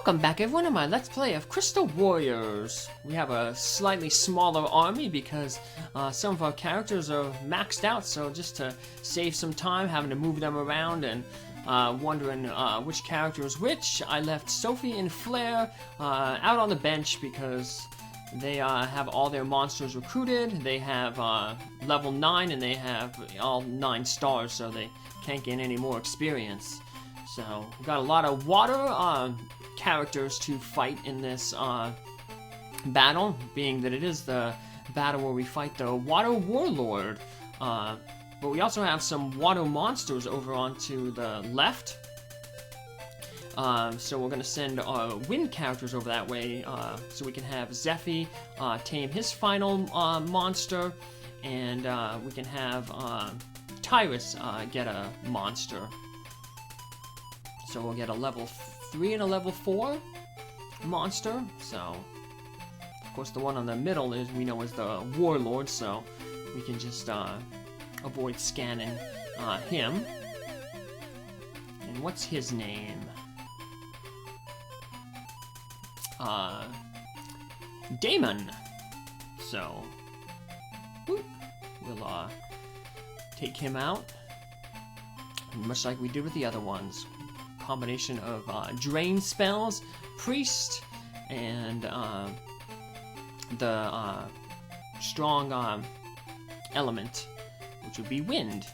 Welcome back everyone to my Let's Play of Crystal Warriors. We have a slightly smaller army because some of our characters are maxed out, so just to save some time having to move them around and wondering which character is which, I left Sophie and Flair out on the bench because they have all their monsters recruited. They have level 9 and they have all 9 stars, so they can't gain any more experience. So, we've got a lot of water characters to fight in this battle, being that it is the battle where we fight the water warlord. But we also have some water monsters over onto the left. So we're going to send our wind characters over that way so we can have Zephy tame his final monster, and we can have Tyrus get a monster. So we'll get a level 3 and a level 4 monster. So, of course, the one on the middle is we know is the warlord, so we can just avoid scanning him. And what's his name? Damun. So, whoop, we'll take him out, much like we did with the other ones. Combination of drain spells, priest, and the strong element, which would be wind.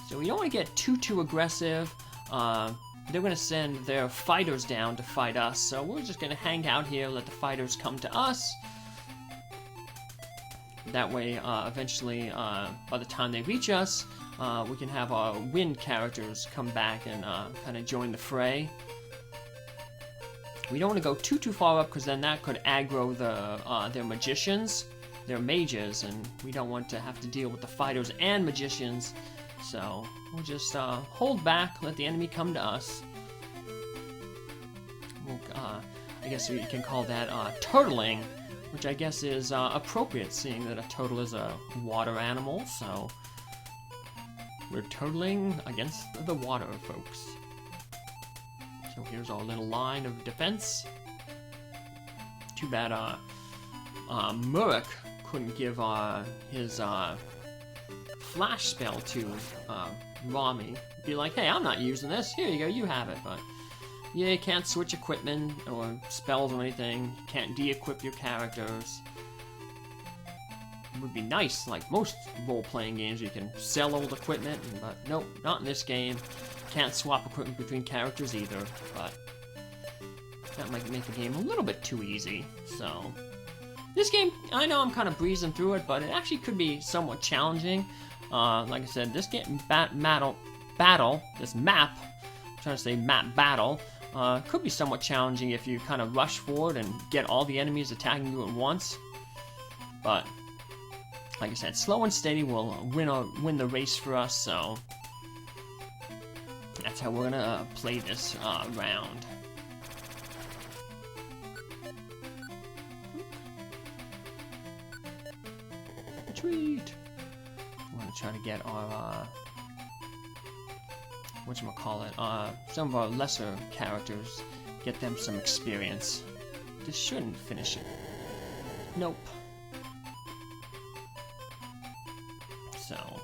So we don't want to get too aggressive. They're going to send their fighters down to fight us, so we're just going to hang out here, let the fighters come to us. That way, eventually, by the time they reach us, we can have our wind characters come back and kind of join the fray. We don't want to go too far up because then that could aggro their magicians, their mages, and we don't want to have to deal with the fighters and magicians. So we'll just hold back, let the enemy come to us. We'll, I guess you can call that turtling, which I guess is appropriate, seeing that a turtle is a water animal, so we're turtling against the water, folks. So here's our little line of defense. Too bad Murik couldn't give his flash spell to Rami. Be like, hey, I'm not using this, here you go, you have it. But yeah, you can't switch equipment or spells or anything. You can't de-equip your characters. It would be nice, like most role-playing games, you can sell old equipment, but nope, not in this game. Can't swap equipment between characters either, but that might make the game a little bit too easy. So this game, I know I'm kind of breezing through it, but it actually could be somewhat challenging. Like I said, this game this map, I'm trying to say map battle, could be somewhat challenging if you kind of rush forward and get all the enemies attacking you at once. But like I said, slow and steady will win the race for us, so that's how we're gonna play this round. Retreat! We're gonna try to get our, whatchamacallit, some of our lesser characters, get them some experience. This shouldn't finish it. Nope. So,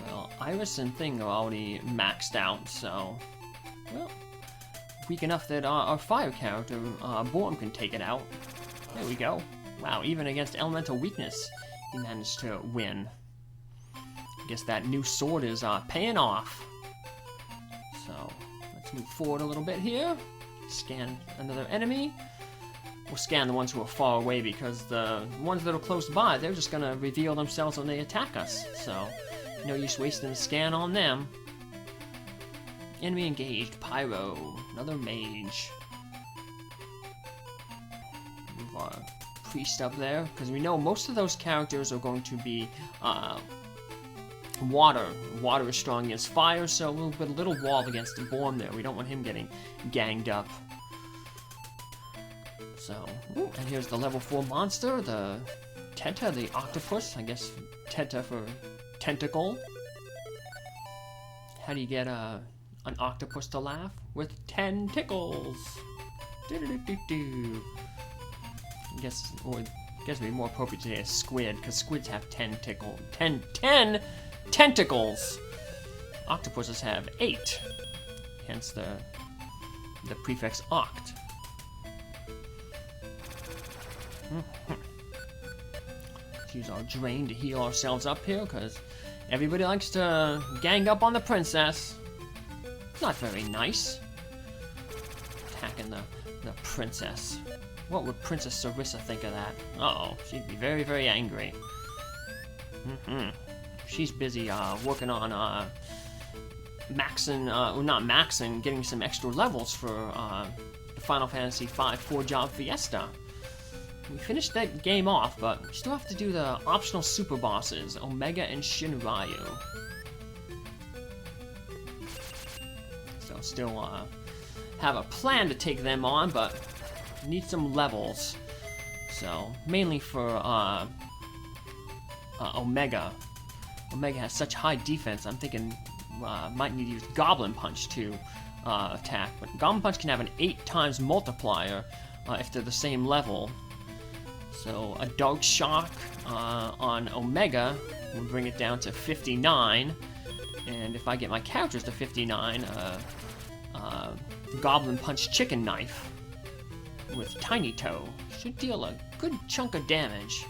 well, Iris and Thing are already maxed out, so, well, weak enough that our fire character, Borm, can take it out. There we go. Wow, even against elemental weakness, he managed to win. I guess that new sword is paying off. So, let's move forward a little bit here. Scan another enemy. We'll scan the ones who are far away because the ones that are close by, they're just going to reveal themselves when they attack us. So, no use wasting a scan on them. Enemy engaged. Pyro. Another mage. Move our priest up there because we know most of those characters are going to be water. Water is strong against fire, so we'll put a little wall against the Borm there. We don't want him getting ganged up. So, ooh, and here's the level 4 monster, the Tenta, the octopus. I guess Tenta for tentacle. How do you get an octopus to laugh with 10 tickles. Do-do-do-do-do. I guess it'd be more appropriate to say a squid, because squids have 10 tentacles. Octopuses have 8, hence the prefix oct. Let's use our drain to heal ourselves up here, because everybody likes to gang up on the princess. It's not very nice. Attacking the princess. What would Princess Sarissa think of that? Uh-oh, she'd be very, very angry. She's busy working on getting some extra levels for the Final Fantasy V 4-job Fiesta. We finished that game off, but we still have to do the optional super bosses, Omega and Shinryu. So still have a plan to take them on, but need some levels. So mainly for Omega. Omega has such high defense, I'm thinking might need to use Goblin Punch to attack. But Goblin Punch can have an 8 times multiplier if they're the same level. So a Dark Shock on Omega will bring it down to 59. And if I get my characters to 59, Goblin Punch Chicken Knife with Tiny Toe should deal a good chunk of damage.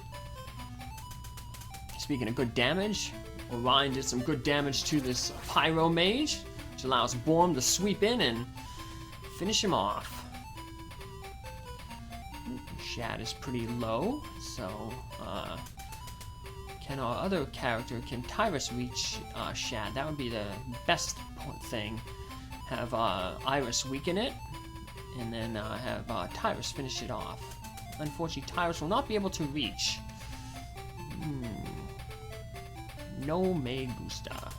Speaking of good damage, Orion did some good damage to this Pyro Mage, which allows Borm to sweep in and finish him off. Shad is pretty low, so can our other character, can Tyrus reach Shad? That would be the best thing. Have Iris weaken it, and then have Tyrus finish it off. Unfortunately, Tyrus will not be able to reach. No me gusta.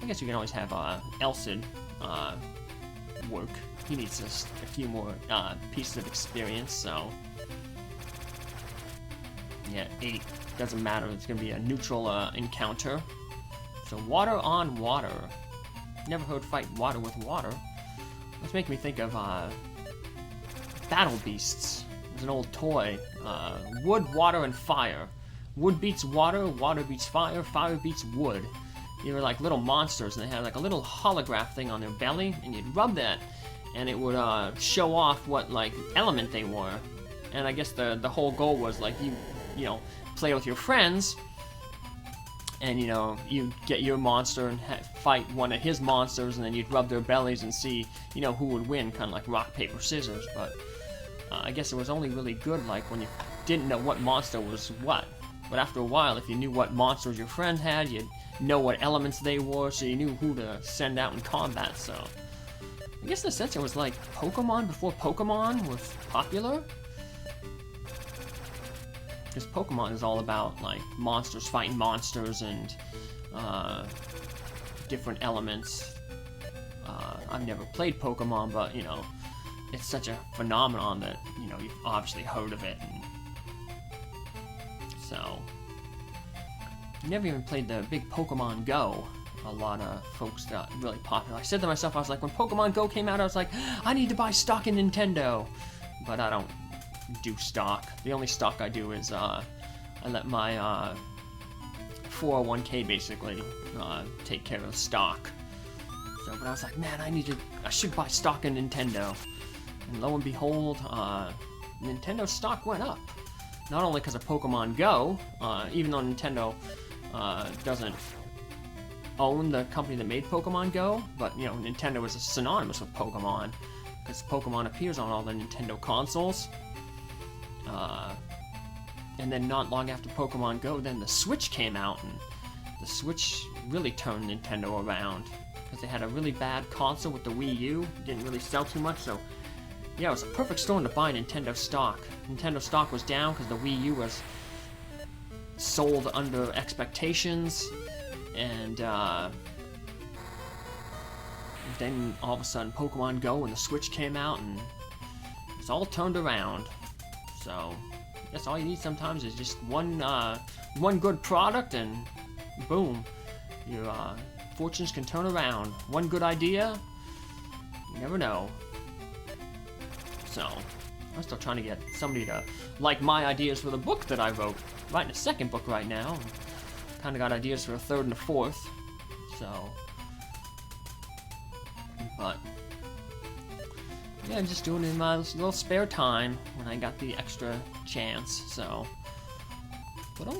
I guess you can always have Elcid work. He needs a few more pieces of experience, so yeah, 8 doesn't matter. It's gonna be a neutral encounter. So water on water. Never heard fight water with water. This makes me think of Battle Beasts. There's an old toy. Wood, water, and fire. Wood beats water, water beats fire, fire beats wood. They were like little monsters, and they had like a little holograph thing on their belly, and you'd rub that, and it would show off what like element they were. And I guess the whole goal was like you know, play with your friends, and you know, you get your monster and fight one of his monsters, and then you'd rub their bellies and see, you know, who would win, kind of like rock paper scissors. But I guess it was only really good like when you didn't know what monster was what. But after a while, if you knew what monsters your friend had, you'd know what elements they were, so you knew who to send out in combat. So I guess in a sense it was like Pokemon before Pokemon was popular. Because Pokemon is all about like monsters fighting monsters and different elements. I've never played Pokemon, but you know, it's such a phenomenon that, you know, you've obviously heard of it. And so, never even played the big Pokemon Go. A lot of folks got really popular. I said to myself, I was like, when Pokemon Go came out, I was like, I need to buy stock in Nintendo. But I don't do stock. The only stock I do is I let my 401k basically take care of the stock. So, but I was like, man, I should buy stock in Nintendo. And lo and behold, Nintendo stock went up. Not only because of Pokemon Go, even though Nintendo doesn't own the company that made Pokemon Go, but you know, Nintendo is synonymous with Pokemon, because Pokemon appears on all the Nintendo consoles. And then not long after Pokemon Go, then the Switch came out, and the Switch really turned Nintendo around, because they had a really bad console with the Wii U. It didn't really sell too much, so yeah, it was a perfect storm to buy Nintendo stock. Nintendo stock was down because the Wii U was sold under expectations, and then all of a sudden Pokemon Go and the Switch came out, and it's all turned around. So that's all you need sometimes is just one good product, and boom, you fortunes can turn around. One good idea, you never know. So, I'm still trying to get somebody to like my ideas for the book that I wrote. Writing a second book right now. Kind of got ideas for a third and a fourth. So, but yeah, I'm just doing it in my little spare time when I got the extra chance. So, but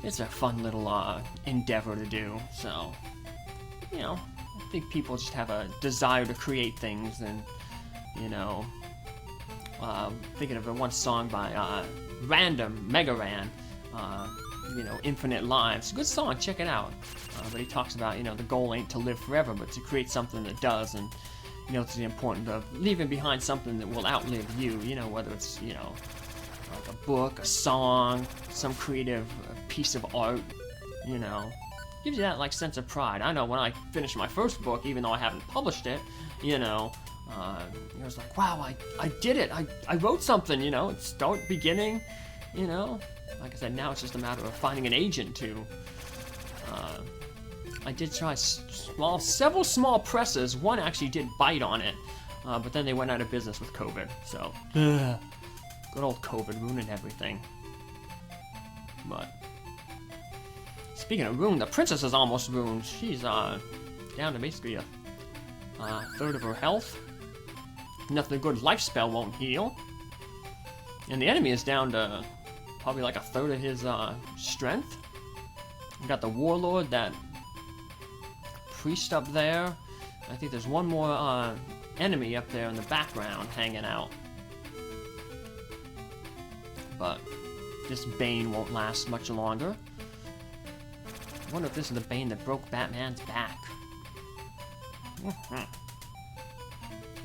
it's a fun little endeavor to do. So, you know, I think people just have a desire to create things, and you know, thinking of the one song by Random Megaran, you know, Infinite Lives. Good song, check it out. But he talks about, you know, the goal ain't to live forever, but to create something that does, and you know, it's the importance of leaving behind something that will outlive you. You know, whether it's, you know, like a book, a song, some creative piece of art. You know, gives you that like sense of pride. I know when I finished my first book, even though I haven't published it, you know, it was like, wow, I did it. I wrote something. You know, it's start, beginning. You know, like I said, now it's just a matter of finding an agent to. I did try several small presses. One actually did bite on it, but then they went out of business with COVID. So, good old COVID ruining everything. But speaking of ruined, the princess is almost ruined. She's down to basically a third of her health. Nothing good life spell won't heal, and the enemy is down to probably like a third of his strength. We got the warlord, that priest up there. I think there's one more enemy up there in the background hanging out. But this Bane won't last much longer. I wonder if this is the Bane that broke Batman's back.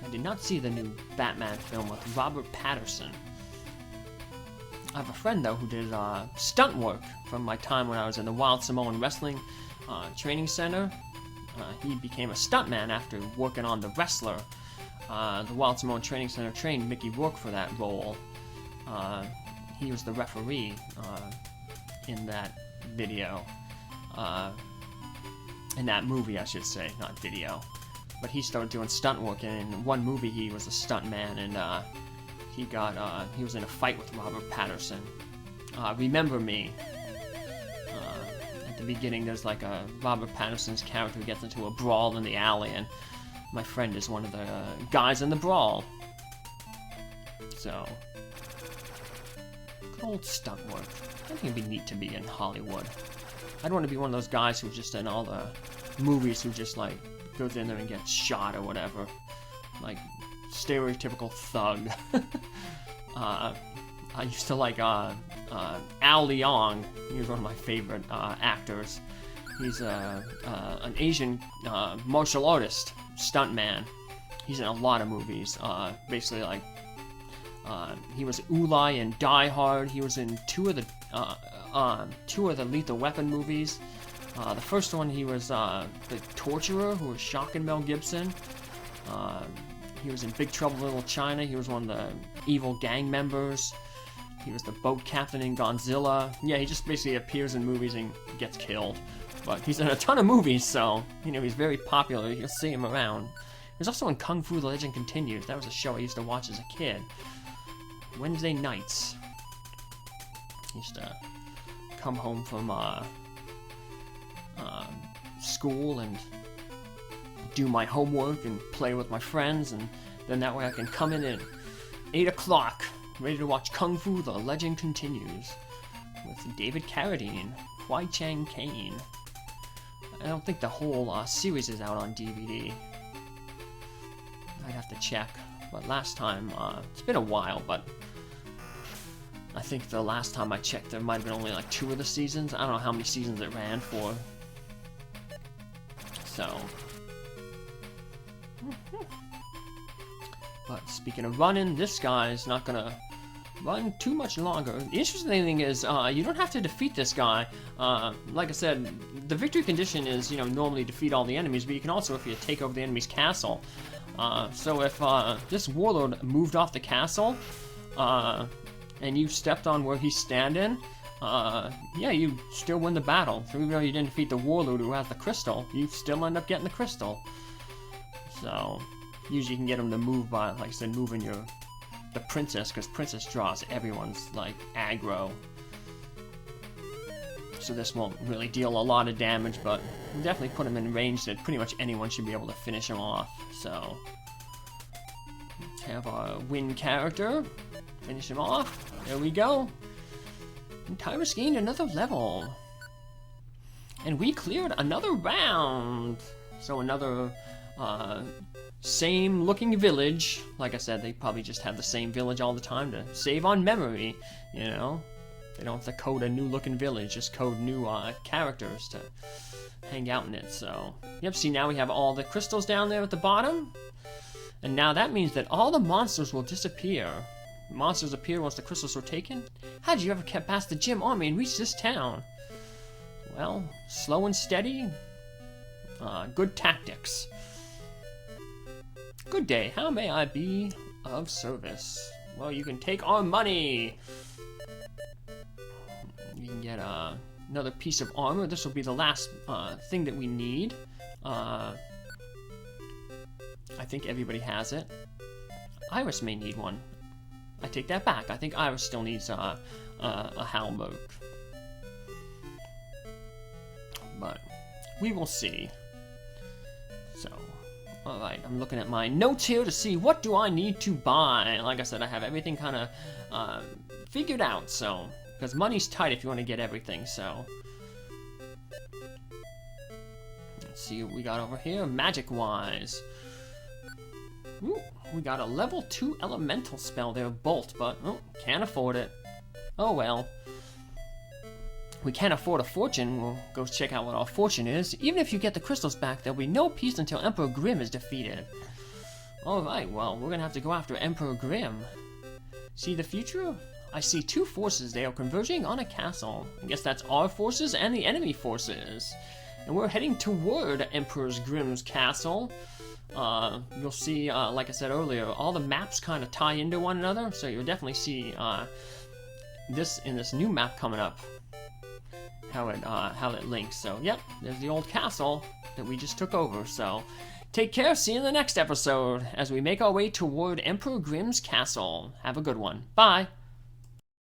I did not see the new Batman film with Robert Pattinson. I have a friend, though, who did stunt work from my time when I was in the Wild Samoan Wrestling Training Center. He became a stuntman after working on The Wrestler. The Wild Samoan Training Center trained Mickey Rourke for that role. He was the referee in that video. In that movie, I should say, not video. But he started doing stunt work, and in one movie he was a stuntman, and he was in a fight with Robert Pattinson. Remember Me. At the beginning, there's like a Robert Pattinson's character who gets into a brawl in the alley, and my friend is one of the guys in the brawl. So, good old stunt work. I think it'd be neat to be in Hollywood. I'd want to be one of those guys who's just in all the movies who just like goes in there and gets shot or whatever. Like, stereotypical thug. I used to like Al Leong. He was one of my favorite actors. He's an Asian martial artist, stuntman. He's in a lot of movies. Basically, like he was Ulai in Die Hard. He was in two of the Lethal Weapon movies. The first one, he was the torturer who was shocking Mel Gibson. He was in Big Trouble in Little China. He was one of the evil gang members. He was the boat captain in Godzilla. Yeah, he just basically appears in movies and gets killed. But he's in a ton of movies, so, you know, he's very popular. You'll see him around. He was also in Kung Fu The Legend Continues. That was a show I used to watch as a kid. Wednesday nights. I used to come home from school and do my homework and play with my friends, and then that way I can come in at 8 o'clock, ready to watch Kung Fu The Legend Continues with David Carradine, Kwai Chang Caine. I don't think the whole series is out on DVD. I'd have to check, but last time, it's been a while, but I think the last time I checked there might have been only like 2 of the seasons. I don't know how many seasons it ran for. So, but speaking of running, this guy's not gonna run too much longer. The interesting thing is, you don't have to defeat this guy. Like I said, the victory condition is, you know, normally defeat all the enemies, but you can also, if you take over the enemy's castle. So if this warlord moved off the castle, and you stepped on where he's standing, yeah, you still win the battle. So even though you didn't defeat the warlord who has the crystal, you still end up getting the crystal. So usually you can get them to move by, like I said, moving the princess, because princess draws everyone's like aggro. So this won't really deal a lot of damage, but definitely put him in range that pretty much anyone should be able to finish him off. So let's have our win character finish him off. There we go. And Tyrus gained another level. And we cleared another round. So another same looking village. Like I said, they probably just have the same village all the time to save on memory, you know. They don't have to code a new looking village, just code new characters to hang out in it. So, yep, see, now we have all the crystals down there at the bottom. And now that means that all the monsters will disappear. Monsters appear once the crystals were taken. How'd you ever get past the gym army and reach this town? Well, slow and steady. Good tactics. Good day, how may I be of service? Well, you can take our money. You can get another piece of armor. This will be the last thing that we need. I think everybody has it. Iris may need one. I take that back. I think Iris still needs a halberd. But we will see. So, alright, I'm looking at my notes here to see what do I need to buy. Like I said, I have everything kind of figured out, so... Because money's tight if you want to get everything, so... Let's see what we got over here, magic-wise. Ooh, we got a level 2 elemental spell there, Bolt, but can't afford it. Oh well. We can't afford a fortune. We'll go check out what our fortune is. Even if you get the crystals back, there'll be no peace until Emperor Grimm is defeated. Alright, well, we're gonna have to go after Emperor Grimm. See the future? I see two forces. They are converging on a castle. I guess that's our forces and the enemy forces. And we're heading toward Emperor Grimm's castle. You'll see, like I said earlier, all the maps kind of tie into one another. So you'll definitely see this in this new map coming up. How it links. So, yep, there's the old castle that we just took over. So, take care. See you in the next episode as we make our way toward Emperor Grimm's castle. Have a good one. Bye.